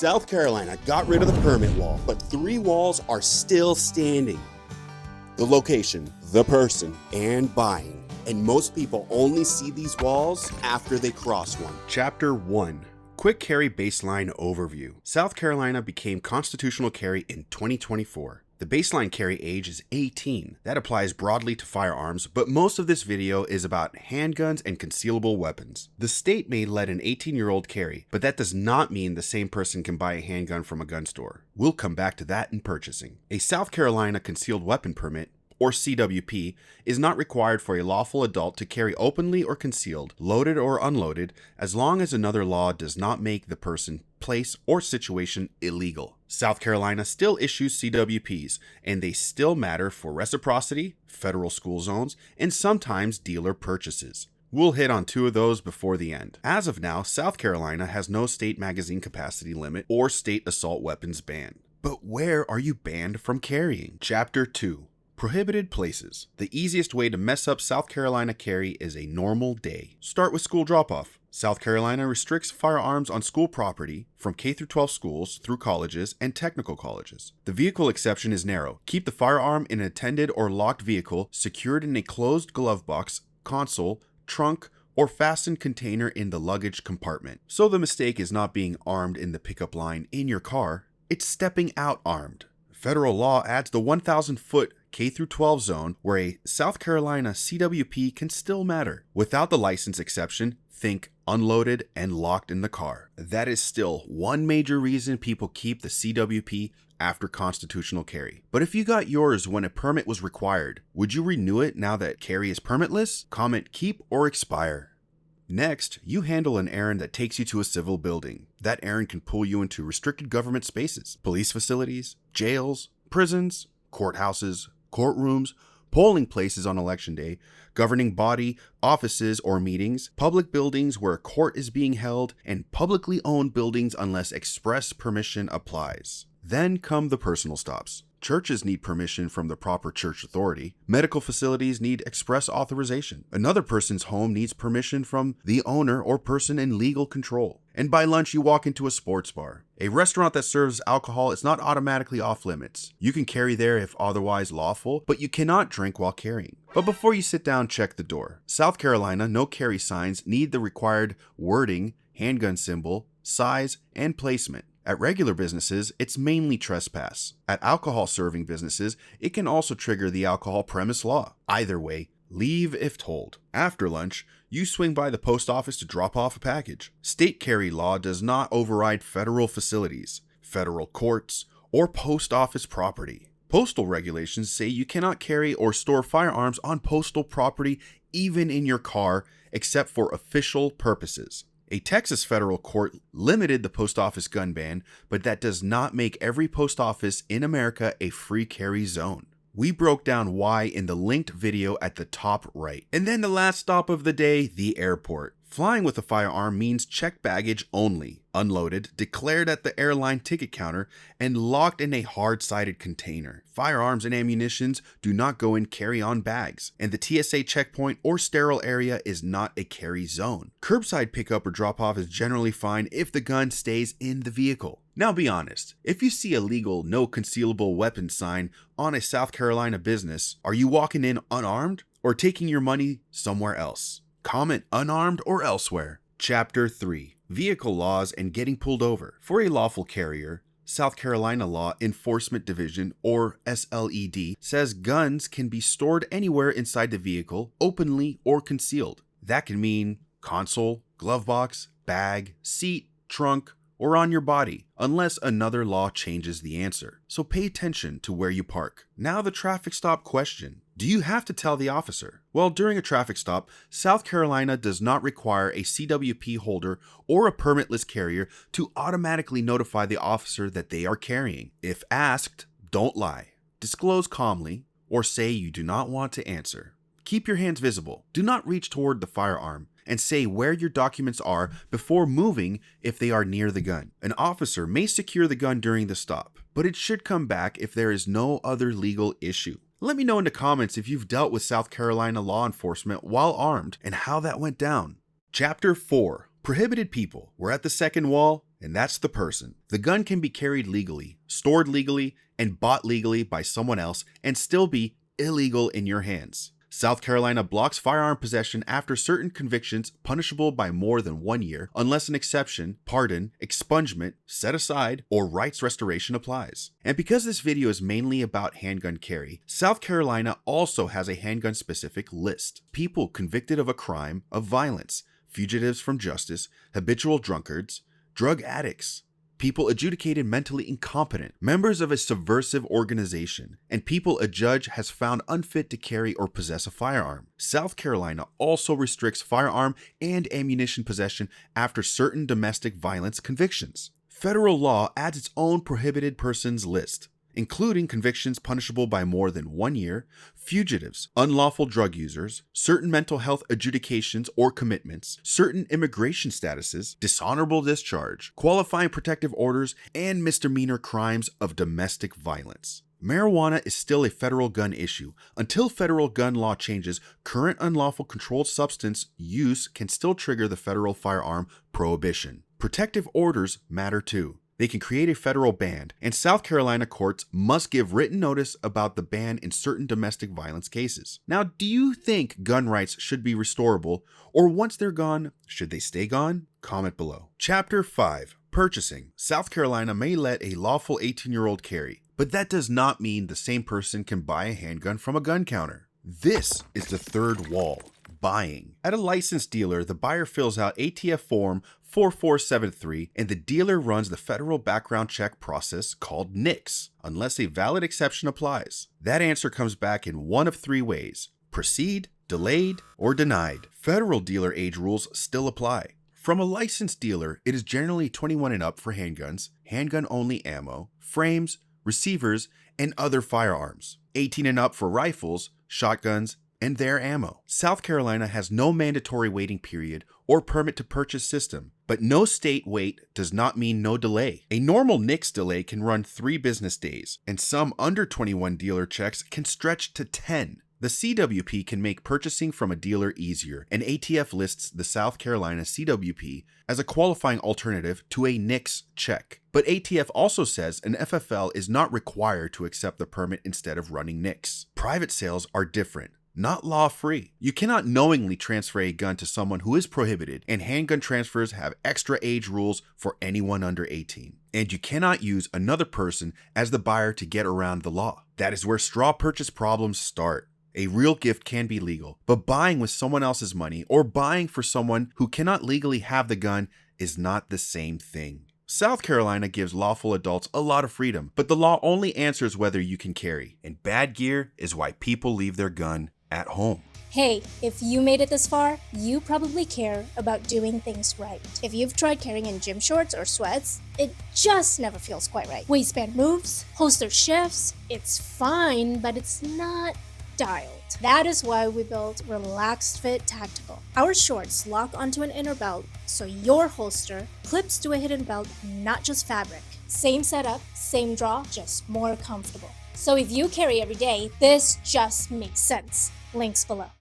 South Carolina got rid of the permit wall, but 3 walls are still standing. The location, the person, and buying. And most people only see these walls after they cross one. Chapter 1. Quick Carry Baseline Overview. South Carolina became constitutional carry in 2024. The baseline carry age is 18. That applies broadly to firearms, but most of this video is about handguns and concealable weapons. The state may let an 18-year-old carry, but that does not mean the same person can buy a handgun from a gun store. We'll come back to that in purchasing. A South Carolina concealed weapon permit, or CWP, is not required for a lawful adult to carry openly or concealed, loaded or unloaded, as long as another law does not make the person, place, or situation illegal. South Carolina still issues CWPs, and they still matter for reciprocity, federal school zones, and sometimes dealer purchases. We'll hit on 2 of those before the end. As of now, South Carolina has no state magazine capacity limit or state assault weapons ban. But where are you banned from carrying? Chapter 2. Prohibited places. The easiest way to mess up South Carolina carry is a normal day. Start with school drop-off. South Carolina restricts firearms on school property from K-12 schools through colleges and technical colleges. The vehicle exception is narrow. Keep the firearm in an attended or locked vehicle secured in a closed glove box, console, trunk, or fastened container in the luggage compartment. So the mistake is not being armed in the pickup line in your car, it's stepping out armed. Federal law adds the 1,000-foot K-12 zone where a South Carolina CWP can still matter. Without the license exception, think unloaded and locked in the car. That is still one major reason people keep the CWP after constitutional carry. But if you got yours when a permit was required, would you renew it now that carry is permitless? Comment keep or expire. Next, you handle an errand that takes you to a civil building. That errand can pull you into restricted government spaces, police facilities, jails, prisons, courthouses, courtrooms, polling places on election day, governing body, offices or meetings, public buildings where a court is being held, and publicly owned buildings unless express permission applies. Then come the personal stops. Churches need permission from the proper church authority. Medical facilities need express authorization. Another person's home needs permission from the owner or person in legal control. And by lunch, you walk into a sports bar. A restaurant that serves alcohol is not automatically off limits. You can carry there if otherwise lawful, but you cannot drink while carrying. But before you sit down, check the door. South Carolina no carry signs need the required wording, handgun symbol, size, and placement. At regular businesses, it's mainly trespass. At alcohol serving businesses, it can also trigger the alcohol premise law. Either way, leave if told. After lunch, you swing by the post office to drop off a package. State carry law does not override federal facilities, federal courts, or post office property. Postal regulations say you cannot carry or store firearms on postal property, even in your car, except for official purposes. A Texas federal court limited the post office gun ban, but that does not make every post office in America a free carry zone. We broke down why in the linked video at the top right. And then the last stop of the day, the airport. Flying with a firearm means checked baggage only, unloaded, declared at the airline ticket counter, and locked in a hard-sided container. Firearms and ammunitions do not go in carry-on bags, and the TSA checkpoint or sterile area is not a carry zone. Curbside pickup or drop-off is generally fine if the gun stays in the vehicle. Now be honest, if you see a legal no concealable weapons sign on a South Carolina business, are you walking in unarmed or taking your money somewhere else? Comment unarmed or elsewhere. Chapter 3. Vehicle laws and getting pulled over. For a lawful carrier, South Carolina Law Enforcement Division, or SLED, says guns can be stored anywhere inside the vehicle, openly or concealed. That can mean console, glove box, bag, seat, trunk, or on your body, unless another law changes the answer. So pay attention to where you park. Now the traffic stop question. Do you have to tell the officer? Well, during a traffic stop, South Carolina does not require a CWP holder or a permitless carrier to automatically notify the officer that they are carrying. If asked, don't lie. Disclose calmly, or say you do not want to answer. Keep your hands visible. Do not reach toward the firearm, and say where your documents are before moving if they are near the gun. An officer may secure the gun during the stop, but it should come back if there is no other legal issue. Let me know in the comments if you've dealt with South Carolina law enforcement while armed and how that went down. Chapter 4. Prohibited people. We're at the second wall, and that's the person. The gun can be carried legally, stored legally, and bought legally by someone else and still be illegal in your hands. South Carolina blocks firearm possession after certain convictions punishable by more than 1 year, unless an exception, pardon, expungement, set aside, or rights restoration applies. And because this video is mainly about handgun carry, South Carolina also has a handgun-specific list. People convicted of a crime of violence, fugitives from justice, habitual drunkards, drug addicts, people adjudicated mentally incompetent, members of a subversive organization, and people a judge has found unfit to carry or possess a firearm. South Carolina also restricts firearm and ammunition possession after certain domestic violence convictions. Federal law adds its own prohibited persons list, including convictions punishable by more than 1 year, fugitives, unlawful drug users, certain mental health adjudications or commitments, certain immigration statuses, dishonorable discharge, qualifying protective orders, and misdemeanor crimes of domestic violence. Marijuana is still a federal gun issue. Until federal gun law changes, current unlawful controlled substance use can still trigger the federal firearm prohibition. Protective orders matter too. They can create a federal ban, and South Carolina courts must give written notice about the ban in certain domestic violence cases. Now, do you think gun rights should be restorable, or once they're gone, should they stay gone? Comment below. Chapter 5. Purchasing. South Carolina may let a lawful 18-year-old carry, but that does not mean the same person can buy a handgun from a gun counter. This is the third wall. Buying. At a licensed dealer, the buyer fills out ATF form 4473 and the dealer runs the federal background check process called NICS, unless a valid exception applies. That answer comes back in one of 3 ways: proceed, delayed, or denied. Federal dealer age rules still apply. From a licensed dealer, it is generally 21 and up for handguns, handgun-only ammo, frames, receivers, and other firearms. 18 and up for rifles, shotguns, and their ammo. South Carolina has no mandatory waiting period or permit to purchase system, but no state wait does not mean no delay. A normal NICS delay can run 3 business days, and some under 21 dealer checks can stretch to 10. The CWP can make purchasing from a dealer easier, and ATF lists the South Carolina CWP as a qualifying alternative to a NICS check. But ATF also says an FFL is not required to accept the permit instead of running NICS. Private sales are different. Not law-free. You cannot knowingly transfer a gun to someone who is prohibited, and handgun transfers have extra age rules for anyone under 18. And you cannot use another person as the buyer to get around the law. That is where straw purchase problems start. A real gift can be legal, but buying with someone else's money or buying for someone who cannot legally have the gun is not the same thing. South Carolina gives lawful adults a lot of freedom, but the law only answers whether you can carry, and bad gear is why people leave their gun at home. Hey, if you made it this far, you probably care about doing things right. If you've tried carrying in gym shorts or sweats, it just never feels quite right. Waistband moves, holster shifts, it's fine, but it's not dialed. That is why we built Relaxed Fit Tactical. Our shorts lock onto an inner belt, so your holster clips to a hidden belt, not just fabric. Same setup, same draw, just more comfortable. So if you carry every day, this just makes sense. Links below.